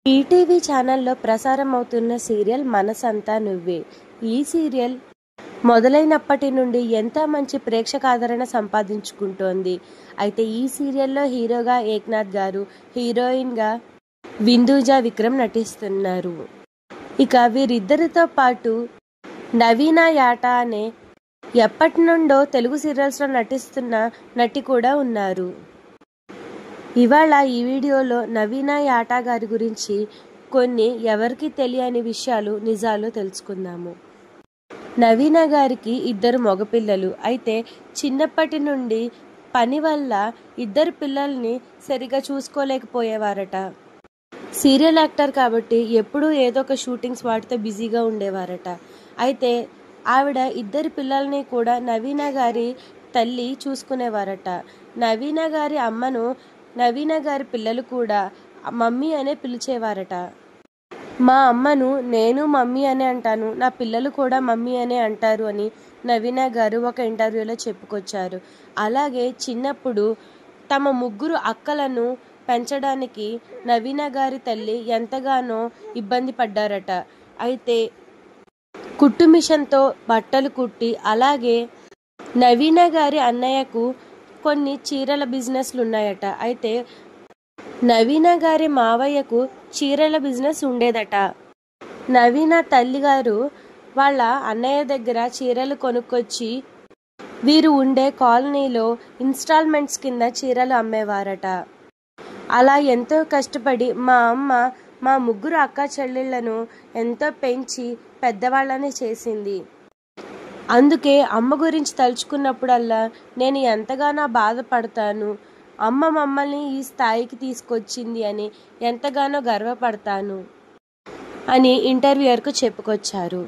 ETV ఛానల్లో ప్రసారం అవుతున్న సీరియల్ మనసంతా నువ్వే. ఈ సీరియల్ మొదలైనప్పటి నుండి ఎంతో మంచి ప్రేక్షకాదరణ సంపాదించుకుంటోంది. అయితే ఈ సీరియల్లో హీరోగా ఏక్నాథ్ గారు, హీరోయిన్గా విందూజా విక్రమ్ నటిస్తున్నారు. ఇక వీరిద్దరితో పాటు నవీనా యాటా అనే ఎప్పటి నుండో తెలుగు సీరియల్స్లో నటిస్తున్న నటి కూడా ఉన్నారు. ఇవాళ ఈ వీడియోలో నవీనా యాటా గారి గురించి కొన్ని ఎవరికి తెలియని విషయాలు, నిజాలు తెలుసుకుందాము. నవీనా గారికి 2 మగపిల్లలు. అయితే చిన్నప్పటి నుండి పని వల్ల 2 పిల్లల్ని సరిగా చూసుకోలేకపోయేవారట. సీరియల్ యాక్టర్ కాబట్టి ఎప్పుడూ ఏదో ఒక షూటింగ్స్ వాటితో బిజీగా ఉండేవారట. అయితే ఆవిడ 2 పిల్లల్ని కూడా నవీనా గారి తల్లి చూసుకునేవారట. నవీనా గారి అమ్మను నవీనా గారి పిల్లలు కూడా మమ్మీ అనే పిలిచేవారట. మా అమ్మను నేను మమ్మీ అనే అంటాను, నా పిల్లలు కూడా మమ్మీ అనే అంటారు అని నవీనా గారు ఒక ఇంటర్వ్యూలో చెప్పుకొచ్చారు. అలాగే చిన్నప్పుడు తమ 3 అక్కలను పెంచడానికి నవీనా గారి తల్లి ఎంతగానో ఇబ్బంది పడ్డారట. అయితే కుట్టు మిషన్తో బట్టలు కుట్టి, అలాగే నవీనా గారి అన్నయ్యకు కొన్ని చీరల బిజినెస్లు ఉన్నాయట. అయితే నవీనా గారి మావయ్యకు చీరల బిజినెస్ ఉండేదట. నవీనా తల్లిగారు వాళ్ళ అన్నయ్య దగ్గర చీరలు కొనుక్కొచ్చి వీరు ఉండే కాలనీలో ఇన్స్టాల్మెంట్స్ కింద చీరలు అమ్మేవారట. అలా ఎంతో కష్టపడి మా అమ్మ మా 3 అక్క చెల్లెళ్లను ఎంతో పెంచి పెద్దవాళ్ళని చేసింది. అందుకే అమ్మ గురించి తలుచుకున్నప్పుడల్లా నేను ఎంతగానో బాధపడతాను. అమ్మ మమ్మల్ని ఈ స్థాయికి తీసుకొచ్చింది అని ఎంతగానో గర్వపడతాను అని ఇంటర్వ్యూయర్కు చెప్పుకొచ్చారు.